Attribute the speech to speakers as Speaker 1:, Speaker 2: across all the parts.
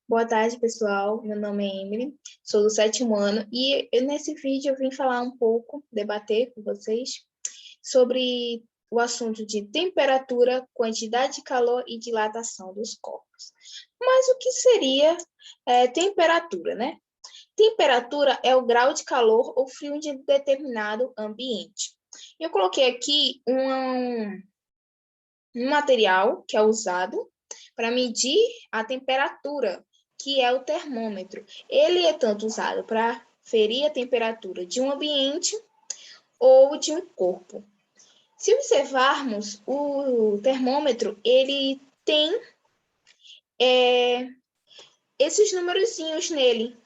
Speaker 1: Boa tarde, pessoal. Meu nome é Emily, sou do 7º ano e nesse vídeo eu vim falar um pouco, debater com vocês sobre o assunto de temperatura, quantidade de calor e dilatação dos corpos. Mas o que seria temperatura, né? Temperatura é o grau de calor ou frio de determinado ambiente. Eu coloquei aqui um material que é usado para medir a temperatura, que é o termômetro. Ele é tanto usado para ferir a temperatura de um ambiente ou de um corpo. Se observarmos, o termômetro, ele tem esses numerozinhos nele.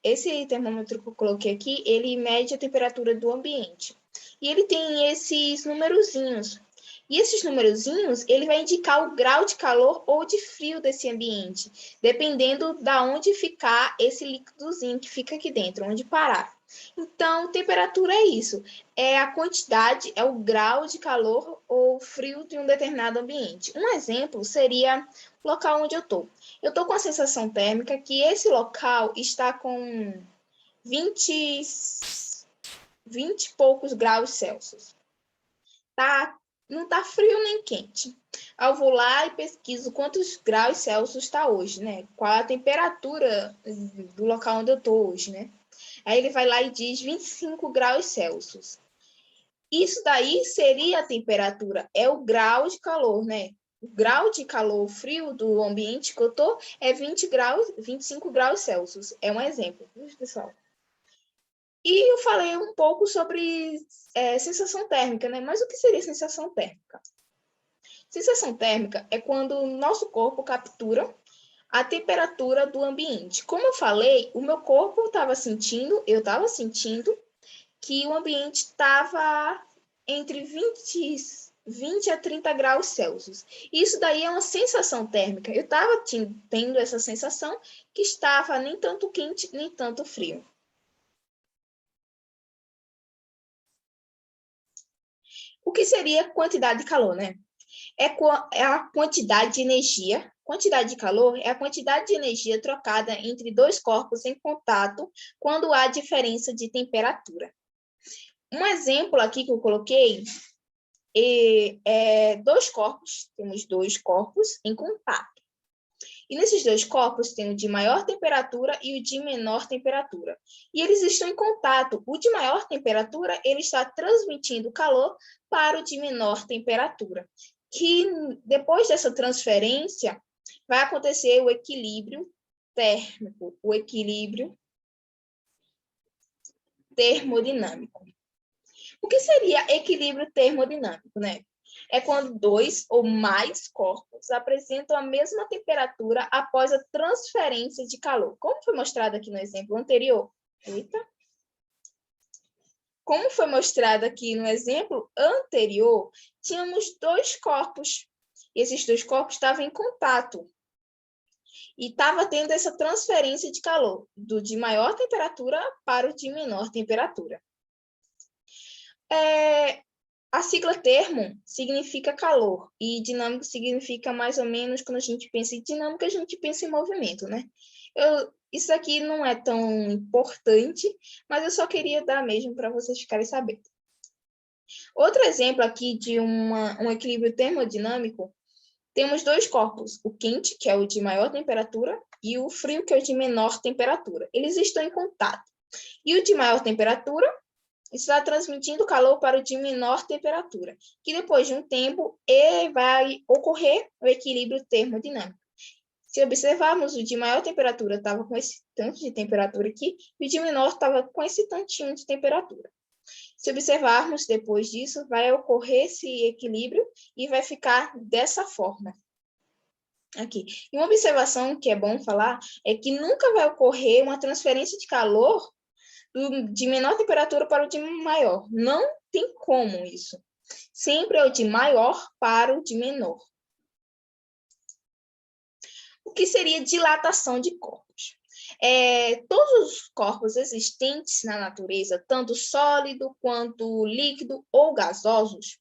Speaker 1: Esse termômetro que eu coloquei aqui, ele mede a temperatura do ambiente. E ele tem esses numerozinhos. E esses numerozinhos, ele vai indicar o grau de calor ou de frio desse ambiente, dependendo da onde ficar esse líquidozinho que fica aqui dentro, onde parar. Então, temperatura é isso, é a quantidade, é o grau de calor ou frio de um determinado ambiente. Um exemplo seria o local onde eu estou. Eu estou com a sensação térmica que esse local está com 20 e poucos graus Celsius. Não está frio nem quente. Eu vou lá e pesquiso quantos graus Celsius está hoje, né? Qual a temperatura do local onde eu estou hoje, né? Aí ele vai lá e diz 25 graus Celsius. Isso daí seria a temperatura, é o grau de calor, né? O grau de calor frio do ambiente que eu estou é 25 graus Celsius. É um exemplo, viu, pessoal? E eu falei um pouco sobre sensação térmica, né? Mas o que seria sensação térmica? Sensação térmica é quando o nosso corpo captura a temperatura do ambiente. Como eu falei, o meu corpo eu estava sentindo que o ambiente estava entre 20 a 30 graus Celsius. Isso daí é uma sensação térmica. Eu estava tendo essa sensação que estava nem tanto quente, nem tanto frio. O que seria quantidade de calor, né? É a quantidade de energia. Quantidade de calor é a quantidade de energia trocada entre dois corpos em contato quando há diferença de temperatura. Um exemplo aqui que eu coloquei temos dois corpos em contato. E nesses dois corpos tem o de maior temperatura e o de menor temperatura. E eles estão em contato. O de maior temperatura, ele está transmitindo calor para o de menor temperatura. Que depois dessa transferência, vai acontecer o equilíbrio térmico, o equilíbrio termodinâmico. O que seria equilíbrio termodinâmico, né? É quando dois ou mais corpos apresentam a mesma temperatura após a transferência de calor. Como foi mostrado aqui no exemplo anterior? Como foi mostrado aqui no exemplo anterior, tínhamos dois corpos. Esses dois corpos estavam em contato. E estava tendo essa transferência de calor, do de maior temperatura para o de menor temperatura. A sigla termo significa calor e dinâmico significa mais ou menos, quando a gente pensa em dinâmica, a gente pensa em movimento, né? Isso aqui não é tão importante, mas eu só queria dar mesmo para vocês ficarem sabendo. Outro exemplo aqui de um equilíbrio termodinâmico, temos dois corpos, o quente, que é o de maior temperatura, e o frio, que é o de menor temperatura. Eles estão em contato. E o de maior temperatura está transmitindo calor para o de menor temperatura, que depois de um tempo vai ocorrer o equilíbrio termodinâmico. Se observarmos, o de maior temperatura estava com esse tanto de temperatura aqui, e o de menor estava com esse tantinho de temperatura. Se observarmos, depois disso, vai ocorrer esse equilíbrio e vai ficar dessa forma. Aqui. E uma observação que é bom falar é que nunca vai ocorrer uma transferência de calor de menor temperatura para o de maior. Não tem como isso. Sempre é o de maior para o de menor. O que seria dilatação de corpos? Todos os corpos existentes na natureza, tanto sólido quanto líquido ou gasosos,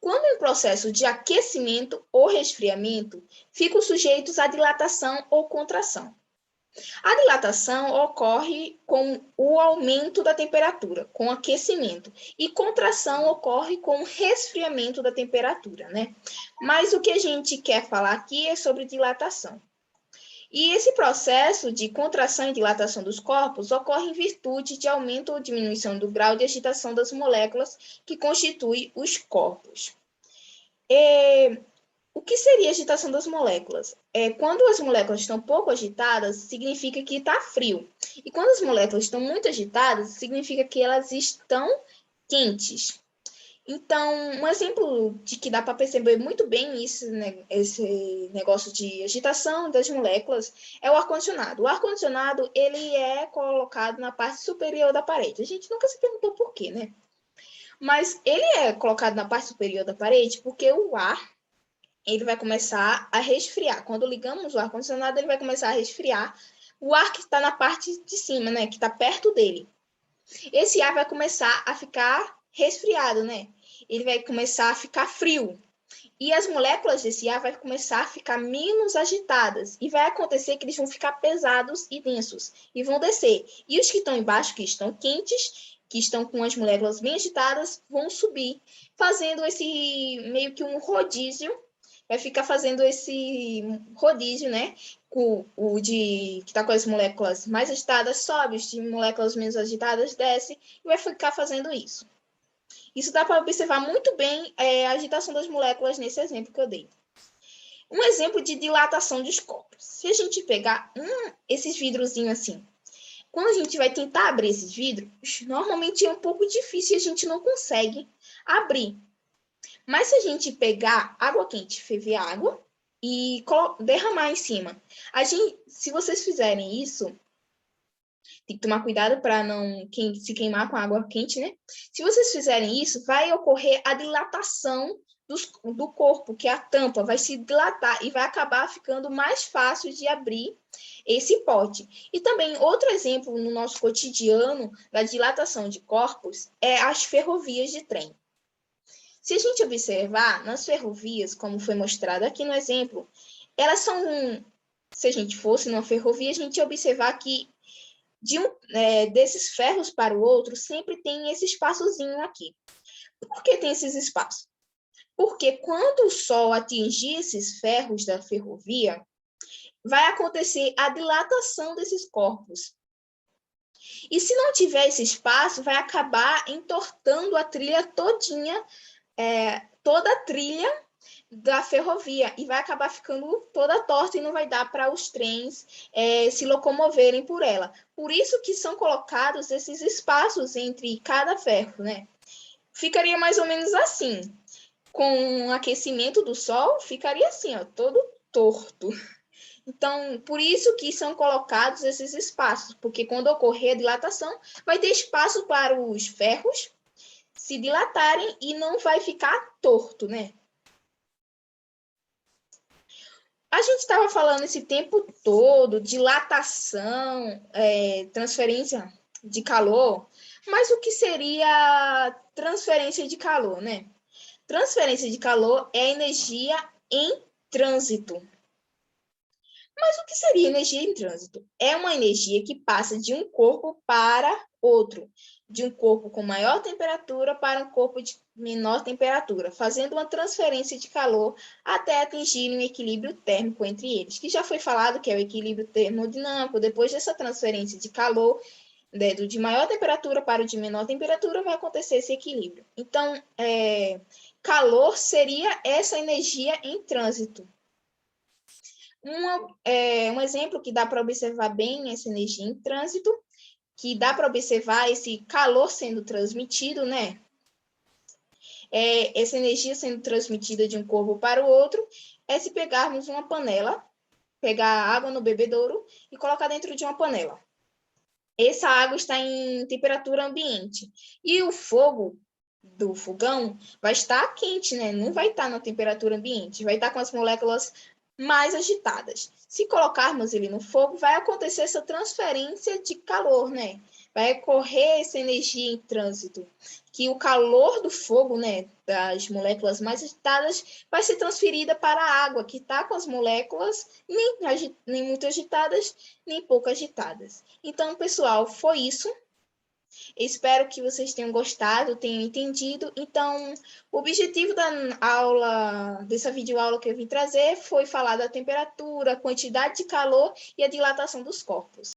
Speaker 1: Quando em processo de aquecimento ou resfriamento, ficam sujeitos à dilatação ou contração. A dilatação ocorre com o aumento da temperatura, com aquecimento, e contração ocorre com o resfriamento da temperatura, né? Mas o que a gente quer falar aqui é sobre dilatação. E esse processo de contração e dilatação dos corpos ocorre em virtude de aumento ou diminuição do grau de agitação das moléculas que constituem os corpos. O que seria a agitação das moléculas? Quando as moléculas estão pouco agitadas, significa que está frio. E quando as moléculas estão muito agitadas, significa que elas estão quentes. Então, um exemplo de que dá para perceber muito bem isso, né, esse negócio de agitação das moléculas é o ar-condicionado. O ar-condicionado, ele é colocado na parte superior da parede. A gente nunca se perguntou por quê, né? Mas ele é colocado na parte superior da parede porque o ar, ele vai começar a resfriar. Quando ligamos o ar-condicionado, ele vai começar a resfriar o ar que está na parte de cima, né, que está perto dele. Esse ar vai começar a ficar resfriado, né? Ele vai começar a ficar frio. E as moléculas desse ar vão começar a ficar menos agitadas. E vai acontecer que eles vão ficar pesados e densos. E vão descer. E os que estão embaixo, que estão quentes, que estão com as moléculas bem agitadas, vão subir. Fazendo esse meio que um rodízio. Vai ficar fazendo esse rodízio, né? O de que está com as moléculas mais agitadas sobe, os de moléculas menos agitadas desce. E vai ficar fazendo isso. Isso dá para observar muito bem a agitação das moléculas nesse exemplo que eu dei. Um exemplo de dilatação dos corpos. Se a gente pegar esses vidrozinhos assim, quando a gente vai tentar abrir esses vidros, normalmente é um pouco difícil e a gente não consegue abrir. Mas se a gente pegar água quente, ferver água e derramar em cima, se vocês fizerem isso, tem que tomar cuidado para não se queimar com água quente, né? Se vocês fizerem isso, vai ocorrer a dilatação do corpo, que é a tampa, vai se dilatar e vai acabar ficando mais fácil de abrir esse pote. E também, outro exemplo no nosso cotidiano da dilatação de corpos é as ferrovias de trem. Se a gente observar, nas ferrovias, como foi mostrado aqui no exemplo, elas são, se a gente fosse numa ferrovia, a gente ia observar que desses ferros para o outro, sempre tem esse espaçozinho aqui. Por que tem esses espaços? Porque quando o sol atingir esses ferros da ferrovia, vai acontecer a dilatação desses corpos. E se não tiver esse espaço, vai acabar entortando a trilha todinha, toda a trilha da ferrovia, e vai acabar ficando toda torta e não vai dar para os trens se locomoverem por ela. Por isso que são colocados esses espaços entre cada ferro, né? Ficaria mais ou menos assim. Com o aquecimento do sol, ficaria assim, ó, todo torto. Então, por isso que são colocados esses espaços, porque quando ocorrer a dilatação, vai ter espaço para os ferros se dilatarem e não vai ficar torto, né? A gente estava falando esse tempo todo, dilatação, transferência de calor, mas o que seria transferência de calor, né? Transferência de calor é energia em trânsito. Mas o que seria energia em trânsito? É uma energia que passa de um corpo para outro, de um corpo com maior temperatura para um corpo de menor temperatura, fazendo uma transferência de calor até atingir um equilíbrio térmico entre eles, que já foi falado que é o equilíbrio termodinâmico. Depois dessa transferência de calor, do de maior temperatura para o de menor temperatura, vai acontecer esse equilíbrio. Então, calor seria essa energia em trânsito. Um exemplo que dá para observar bem essa energia em trânsito, que dá para observar esse calor sendo transmitido, né? Essa energia sendo transmitida de um corpo para o outro, é se pegarmos uma panela, pegar água no bebedouro e colocar dentro de uma panela. Essa água está em temperatura ambiente. E o fogo do fogão vai estar quente, né? Não vai estar na temperatura ambiente, vai estar com as moléculas mais agitadas. Se colocarmos ele no fogo, vai acontecer essa transferência de calor, né? vai correr essa energia em trânsito, que o calor do fogo, né, das moléculas mais agitadas, vai ser transferida para a água, que está com as moléculas nem muito agitadas, nem pouco agitadas. Então, pessoal, foi isso. Espero que vocês tenham gostado, tenham entendido. Então, o objetivo da aula, dessa videoaula que eu vim trazer, foi falar da temperatura, quantidade de calor e a dilatação dos corpos.